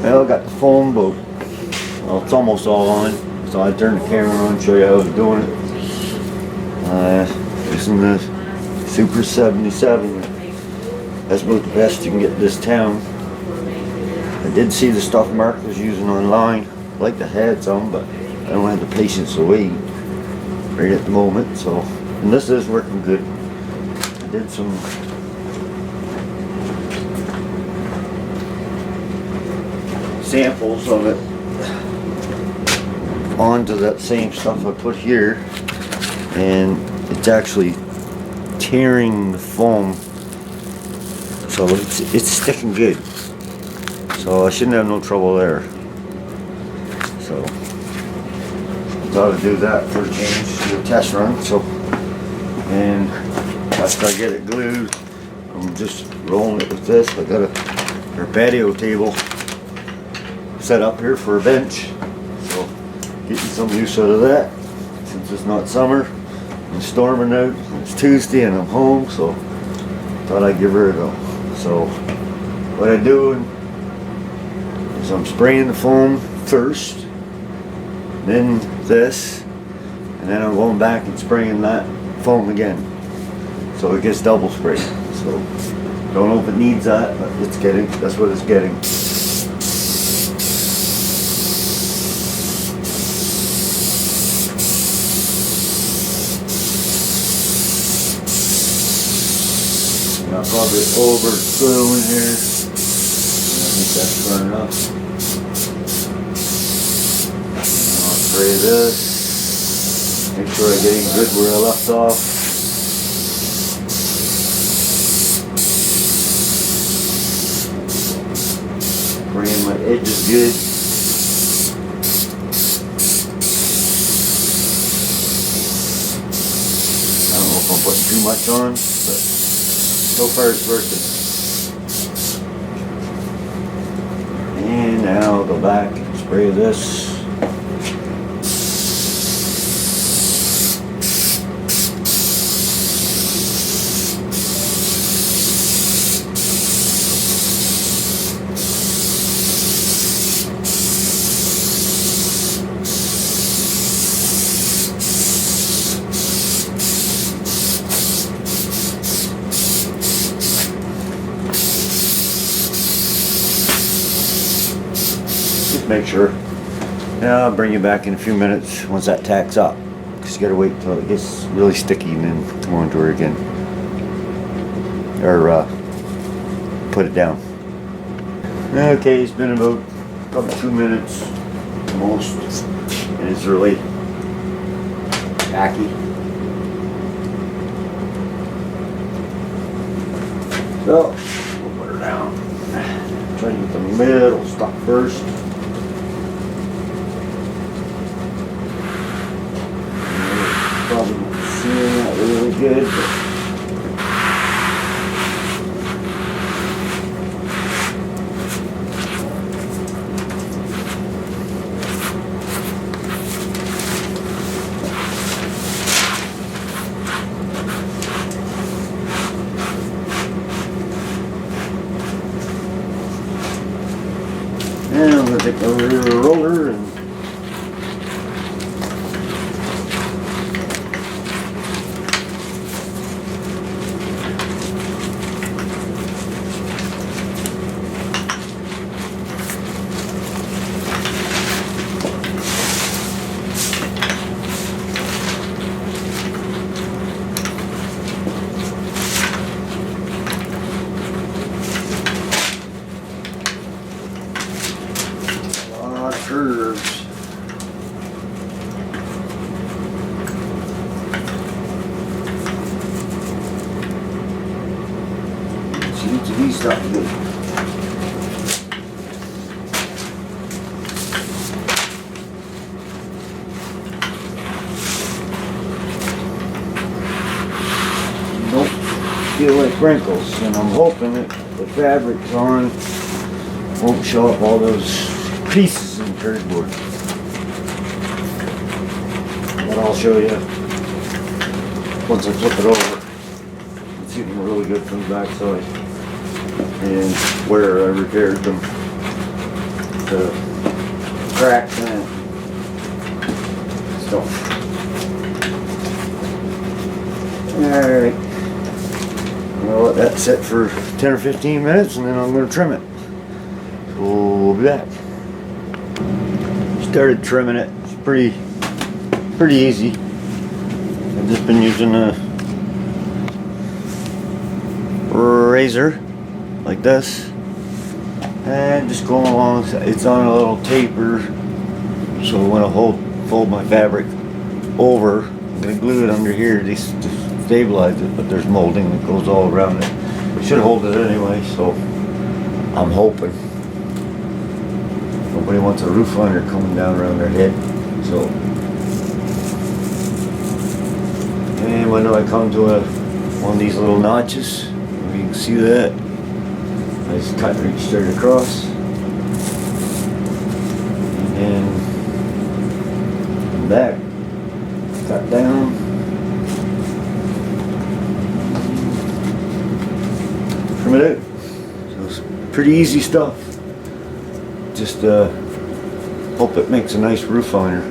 Well, I got the foam boat. Well, it's almost all on. So I turned the camera on and show you how I was doing it. Using the Super 77. That's about the best you can get in this town. I did see the stuff Mark was using online. I'd like to have some, but I don't have the patience to wait right at the moment. So, and this is working good. I did some samples of it onto that same stuff I put here, and it's actually tearing the foam, so it's sticking good. So I shouldn't have no trouble there. So thought I'd do that for a change, do a test run. So, and after I get it glued, I'm just rolling it with this. I got a patio table set up here for a bench, so getting some use out of that since it's not summer and storming out. It's Tuesday and I'm home, so thought I'd give her a go. So what I'm doing is I'm spraying the foam first, then this, and then I'm going back and spraying that foam again, so it gets double sprayed. So don't know if it needs that, but it's getting, that's what it's getting. I'll probably overfill in here. I think that's burning up. I'll spray this. Make sure I get in good where I left off. Spraying my edges good. I don't know if I'm putting too much on, but so far it's working. And now I'll go back and spray this. Make sure. Now I'll bring you back in a few minutes once that tacks up, because you gotta wait till it gets really sticky and then come onto her again, or put it down. Okay, it's been about probably 2 minutes most, and it's really tacky. So we'll put her down. Try to get the middle stuck first. Probably not seeing that really good, but and I'm going to take the rear roller and curves. Each of these stuff good. Don't feel like wrinkles, and I'm hoping that the fabric's on won't show up all those pieces in cardboard. But I'll show you once I flip it over. It's even really good from the back side and where I repaired them. the cracks in it. So, alright. I'll let that sit for 10 or 15 minutes and then I'm going to trim it. So we'll be back. Started trimming it. It's pretty easy. I've just been using a razor like this and just going along. It's on a little taper, so when I fold my fabric over, I'm going to glue it under here to stabilize it, but there's molding that goes all around it. It should hold it anyway, so I'm hoping. Nobody wants a roof liner coming down around their head, so. And when I come to one of these little notches, you can see that, I just cut right straight across, and then back, cut down, trim it out. So it's pretty easy stuff. Just hope it makes a nice roof liner.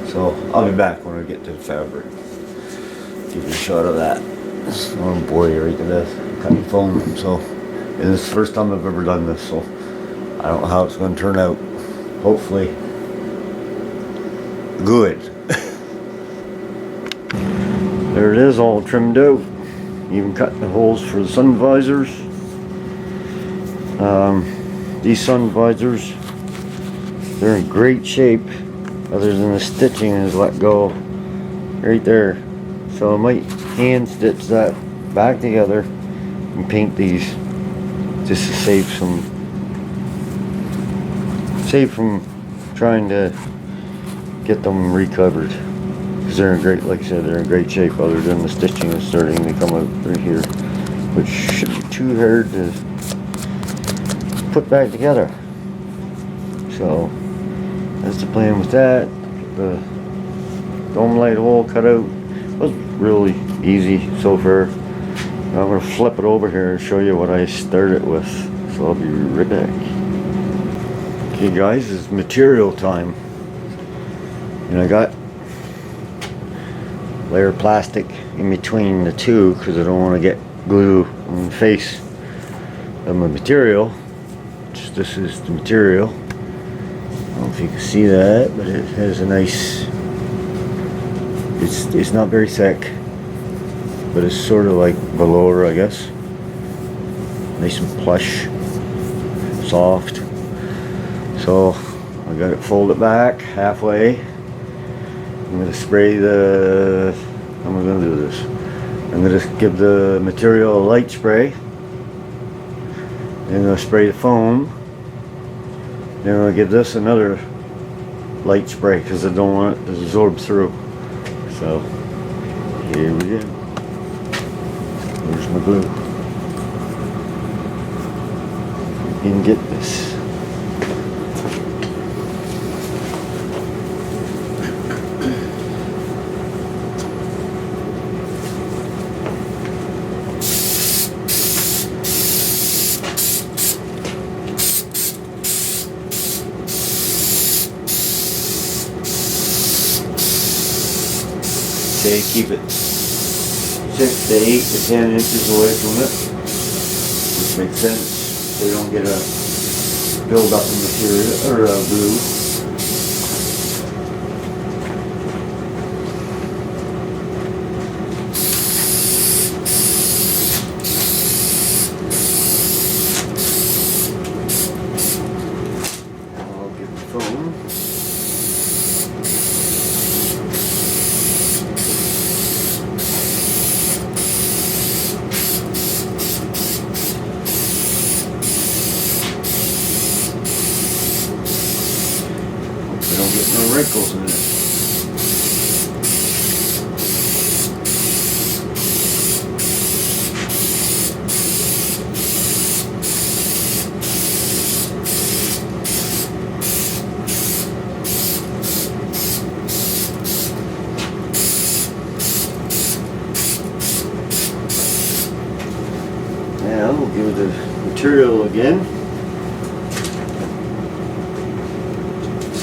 So I'll be back when I get to the fabric. Give you a shot of that. Oh boy, right to this. Cutting foam. So this is the first time I've ever done this, so I don't know how it's going to turn out. Hopefully good. There it is, all trimmed out. Even cut the holes for the sun visors. These sun visors, they're in great shape, other than the stitching is let go right there. So I might hand stitch that back together and paint these just to save from trying to get them recovered, because they're in great, like I said, they're in great shape, other than the stitching is starting to come out right here, which shouldn't be too hard to put back together. So that's the plan with that. The dome light hole cut out was really easy so far. I'm going to flip it over here and show you what I started with. So I'll be right back. Okay guys, it's material time. And I got layer of plastic in between the two because I don't want to get glue on the face of my material. This is the material. I don't know if you can see that, but it has a nice, it's not very thick, but it's sort of like velour, I guess. Nice and plush, soft. So I got it folded back halfway. I'm going to spray the, how am I going to do this? I'm going to give the material a light spray. Then I'm going to spray the foam. Then I'm going to give this another light spray because I don't want it to absorb through. So here we go. Here's my glue. You can get this. Okay, keep it 6 to 8 to 10 inches away from it, which makes sense so you don't get a build up in material or glue. I'll get the foam. Don't get no wrinkles in it. Now we'll give it the material again.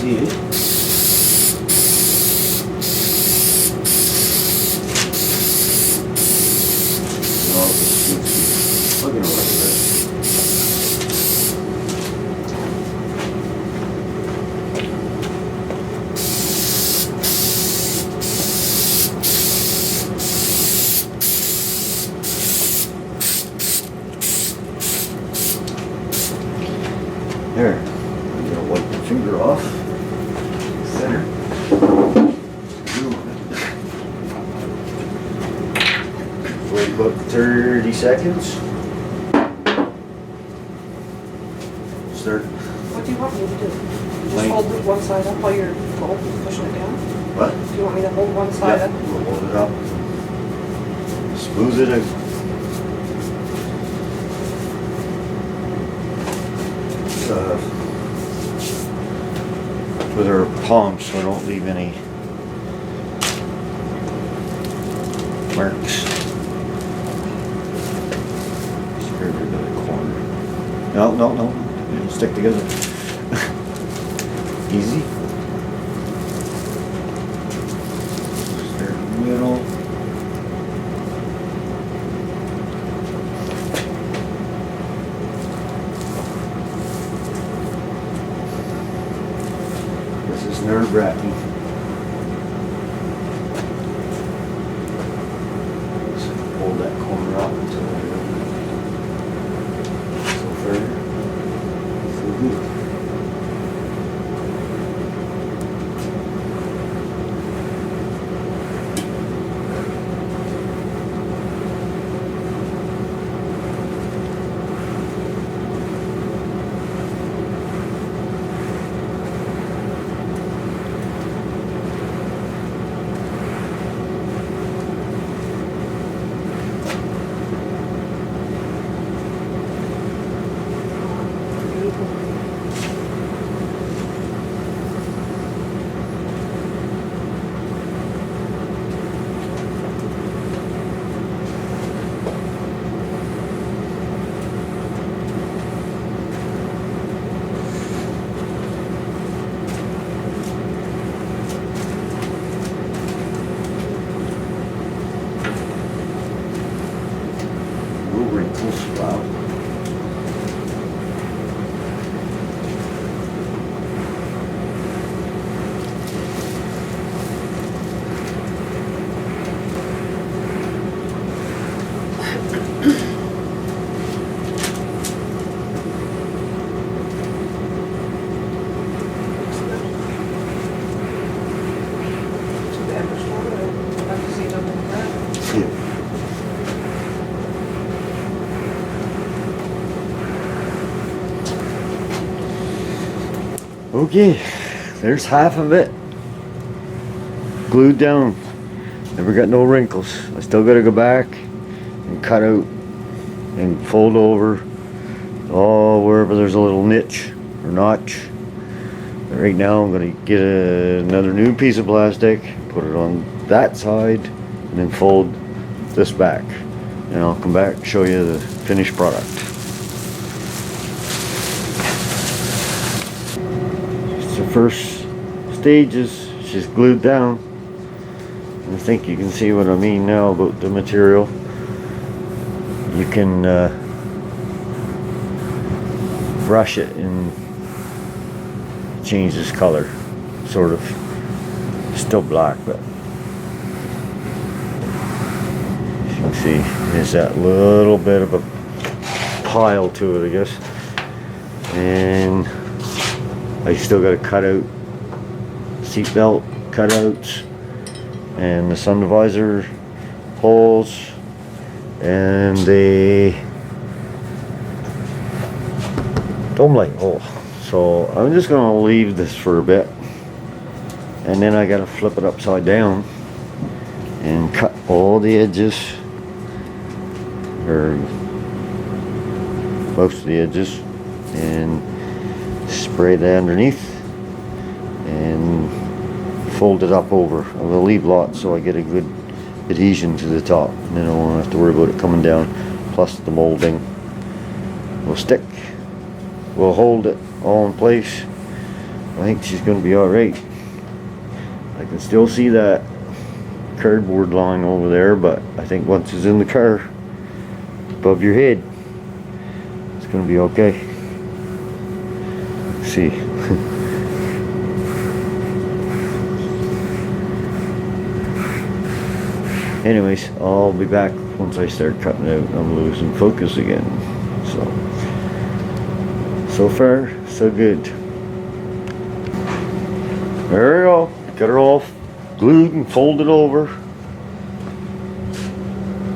see it. No, it seems to be plugging away there. There, I'm gonna wipe the finger off. Center. Wait about 30 seconds. Start. What do you want me to do? Just Like- hold it one side up while you're pushing it down? What? Do you want me to hold one side up? We'll hold it up. Smooth it out. With our palms so I don't leave any marks. Screw it to the corner. No. It'll stick together. Easy. Start in the middle. This is nerve-wracking. Just hold that corner up until so far. So good. Little wrinkles, wow. So the embers water, I'd like to see it up in that. Yeah. Okay, there's half of it glued down. Never got no wrinkles. I still gotta go back and cut out and fold over wherever there's a little niche or notch. But right now I'm gonna get another new piece of plastic, put it on that side, and then fold this back. And I'll come back and show you the finished product. The first stages, she's glued down. I think you can see what I mean now about the material. You can brush it and change this color, sort of. Still black, but as you can see, there's that little bit of a pile to it, I guess. And I still got to cut out seatbelt cutouts and the sun visor holes and the dome light hole. So I'm just going to leave this for a bit, and then I got to flip it upside down and cut all the edges, or most of the edges, and spray that underneath and fold it up over. I'm going to leave lots so I get a good adhesion to the top, and then I won't have to worry about it coming down. Plus the molding will stick, will hold it all in place. I think she's gonna be alright. I can still see that cardboard line over there, but I think once it's in the car above your head, it's gonna be okay. Let's see. Anyways, I'll be back once I start cutting out and I'm losing focus again. So far, so good. There we go. Got her all glued and folded over.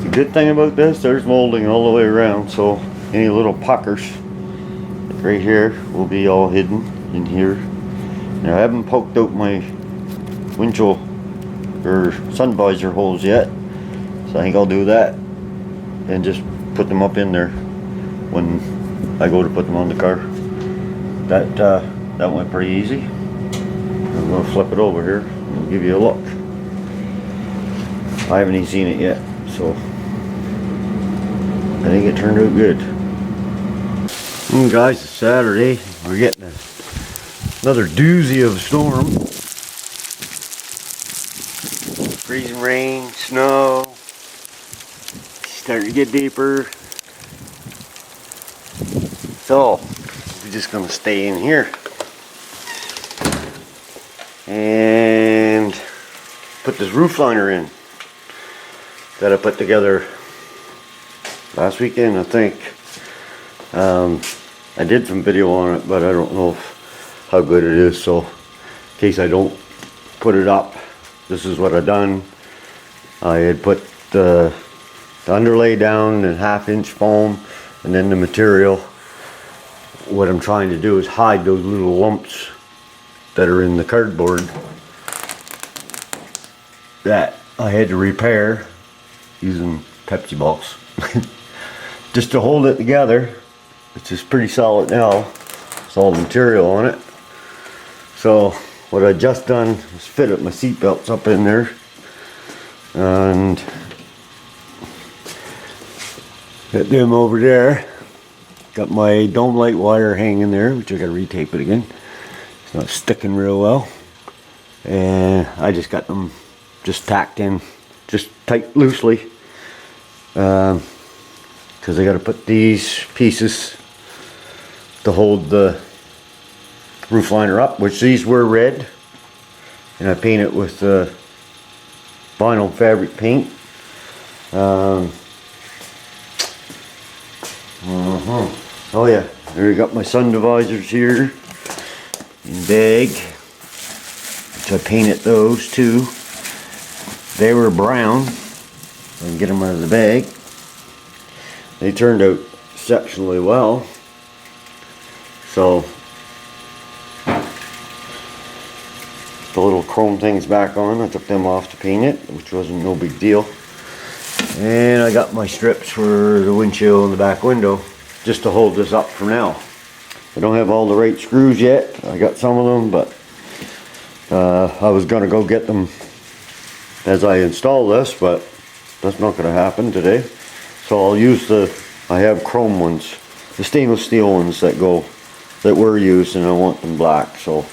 The good thing about this, there's molding all the way around, so any little puckers right here will be all hidden in here. Now I haven't poked out my windshield or sun visor holes yet, so I think I'll do that and just put them up in there when I go to put them on the car. That went pretty easy. I'm going to flip it over here and give you a look. I haven't even seen it yet, so I think it turned out good. Guys, it's Saturday. We're getting another doozy of a storm. Freezing rain, snow. Starting to get deeper. So, we're just going to stay in here and put this roof liner in that I put together last weekend, I think. I did some video on it, but I don't know how good it is, so in case I don't put it up, this is what I done. I had put the underlay down in 1/2 inch foam, and then the material. What I'm trying to do is hide those little lumps that are in the cardboard that I had to repair using Pepsi bottles just to hold it together. It's just pretty solid now. It's all the material on it. So what I just done is fit up my seat belts up in there and get them over there. Got my dome light wire hanging there, which I gotta retape it again. It's not sticking real well. And I just got them just tacked in, just tight loosely. Because I gotta put these pieces to hold the roof liner up, which these were red. And I paint it with vinyl fabric paint. Oh yeah, there you got my sun divisors here in bag, which I painted those too. They were brown. I can get them out of the bag. They turned out exceptionally well. So the little chrome things back on, I took them off to paint it, which wasn't no big deal. And I got my strips for the windshield and the back window, just to hold this up for now. I don't have all the right screws yet. I got some of them, but I was gonna go get them as I install this, but that's not gonna happen today. So I'll use I have chrome ones, the stainless steel ones that were used, and I want them black, so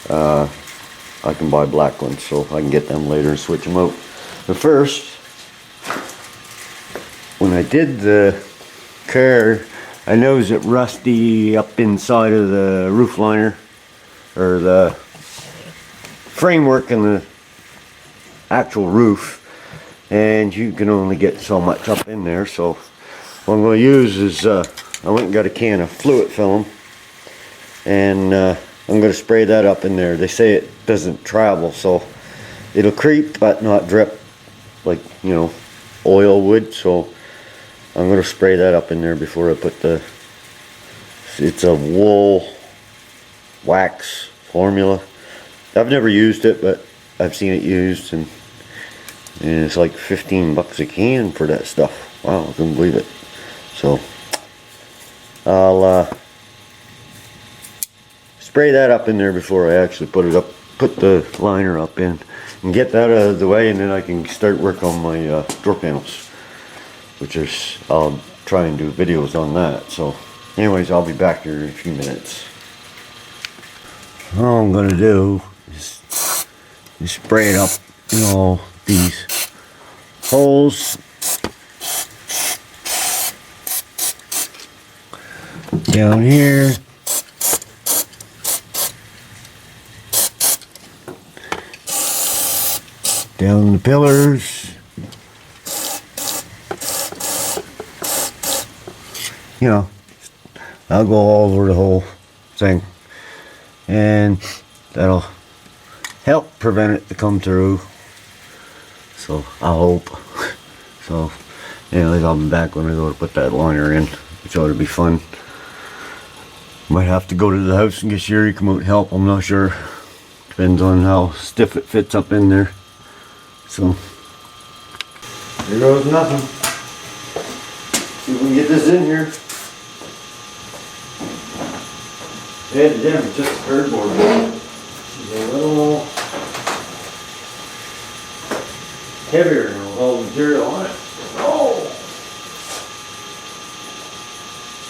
I can buy black ones, so I can get them later and switch them out. But first, when I did the car, I noticed it rusty up inside of the roof liner, or the framework and the actual roof, and you can only get so much up in there. So what I'm going to use is I went and got a can of fluid film, and I'm going to spray that up in there. They say it doesn't travel, so it'll creep but not drip like, you know, oil would. So I'm going to spray that up in there before I put it's a wool wax formula. I've never used it, but I've seen it used, and it's like 15 bucks a can for that stuff. Wow, I couldn't believe it. So I'll spray that up in there before I actually put the liner up in, and get that out of the way, and then I can start work on my door panels, which is, I'll try and do videos on that. So anyways, I'll be back here in a few minutes. all I'm gonna do is spray it up in all these holes. Down here. Down the pillars. You know, I'll go all over the whole thing. And that'll help prevent it to come through. So I hope. So anyways, I'll be back when I go to put that liner in, which ought to be fun. Might have to go to the house and get Sherry to come out and help. I'm not sure. Depends on how stiff it fits up in there. So there goes nothing. See if we can get this in here. Yeah, damn, it's just a cardboard. She's a little heavier than all the material on it. Oh!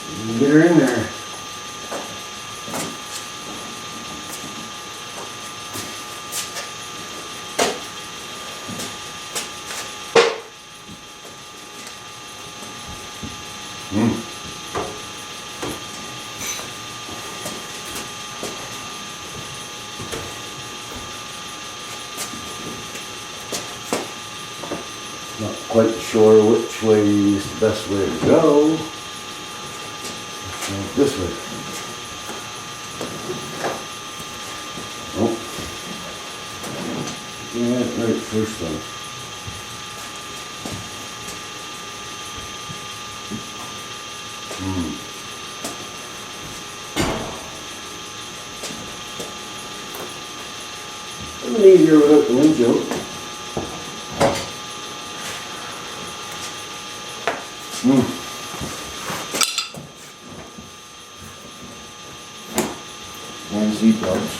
You can get her in there. Not quite sure which way is the best way to go. Let's go this way. Oh. Yeah, that's right first time. A little easier without the windshield. And seat belts.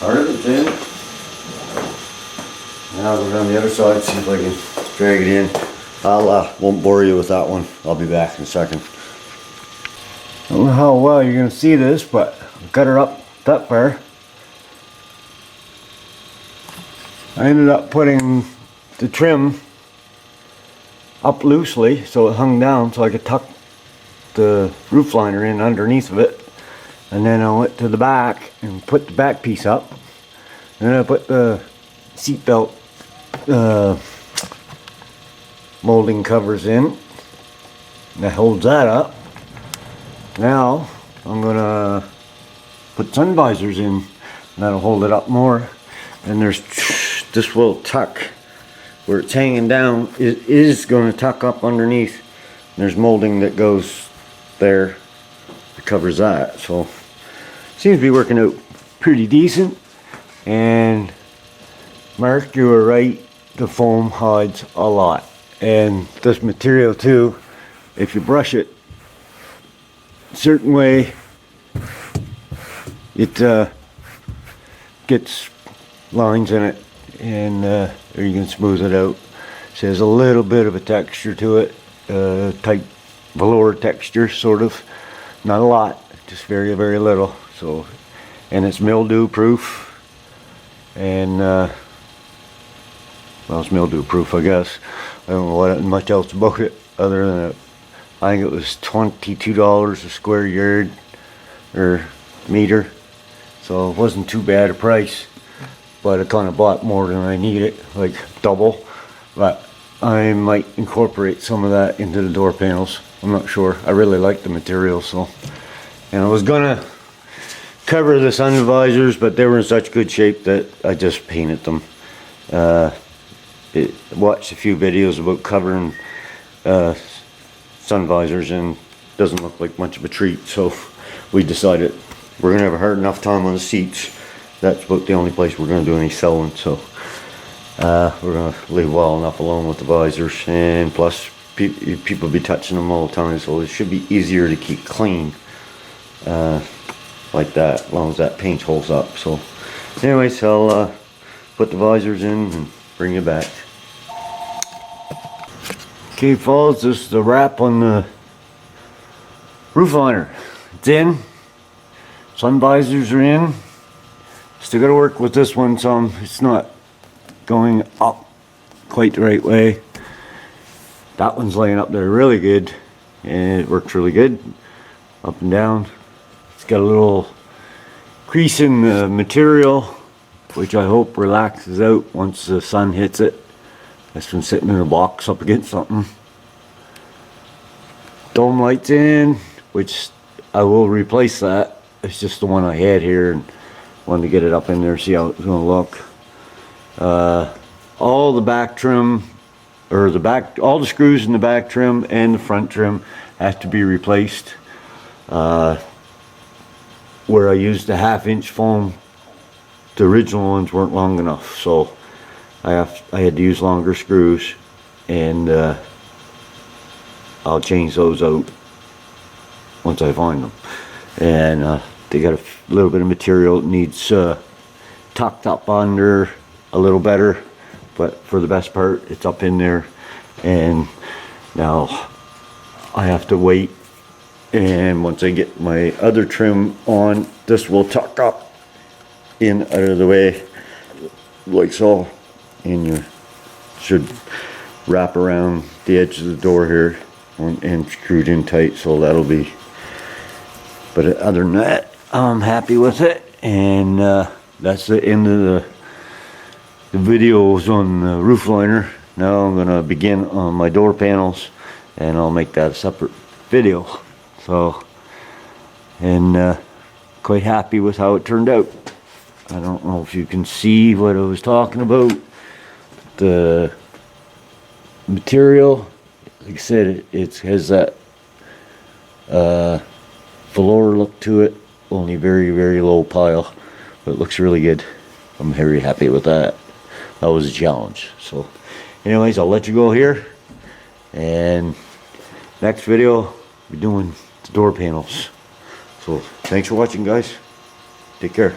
Part of it's in. Now I'll go down the other side, see if I can drag it in. I'll won't bore you with that one. I'll be back in a second. I don't know how well you're going to see this, but I've got her up that far. I ended up putting the trim up loosely so it hung down so I could tuck the roof liner in underneath of it. And then I went to the back and put the back piece up. And then I put the seat belt molding covers in. That holds that up. Now I'm gonna put sun visors in, and that'll hold it up more. And there's this will tuck where it's hanging down. It is going to tuck up underneath. There's molding that goes there that covers that. So seems to be working out pretty decent. And Mark, you were right. The foam hides a lot, and this material too. If you brush it a certain way, it gets lines in it, and or you can smooth it out. So there's a little bit of a texture to it, type velour texture, sort of. Not a lot, just very, very little. So, and it's mildew proof, and well, it's mildew proof, I guess. I don't know what much else about it other than it. I think it was $22 a square yard or meter, so it wasn't too bad a price. But I kind of bought more than I needed, like double. But I might incorporate some of that into the door panels. I'm not sure. I really like the material, so. And I was gonna cover the sun visors, but they were in such good shape that I just painted them. Watched a few videos about covering sun visors, and doesn't look like much of a treat. So we decided we're gonna have a hard enough time on the seats. That's about the only place we're gonna do any sewing. So we're gonna leave well enough alone with the visors, and plus people be touching them all the time, so it should be easier to keep clean. like that, as long as that paint holds up. So anyways, I'll put the visors in and bring it back. Okay folks, this is the wrap on the roof liner. It's in. Sun visors are in. Still gotta work with this one some. It's not going up quite the right way. That one's laying up there really good, and it works really good. Up and down. It's got a little crease in the material, which I hope relaxes out once the sun hits it. It's been sitting in a box up against something. Dome lights in, which I will replace that. It's just the one I had here and wanted to get it up in there, see how it's going to look. All the back trim, or all the screws in the back trim and the front trim have to be replaced. Where I used a 1/2 inch foam, the original ones weren't long enough, so I had to use longer screws, and I'll change those out once I find them. And they got a little bit of material that needs tucked up under a little better, but for the best part it's up in there. And now I have to wait, and once I get my other trim on, this will tuck up in out of the way like so, and you should wrap around the edge of the door here and screwed in tight, so that'll be. But other than that, I'm happy with it, and that's the end of the videos on the roof liner. Now I'm gonna begin on my door panels, and I'll make that a separate video. So, and quite happy with how it turned out. I don't know if you can see what I was talking about. The material, like I said, it has that velour look to it, only very, very low pile, but it looks really good. I'm very happy with that. That was a challenge. So anyways, I'll let you go here, and next video we're doing the door panels. So thanks for watching, guys. Take care.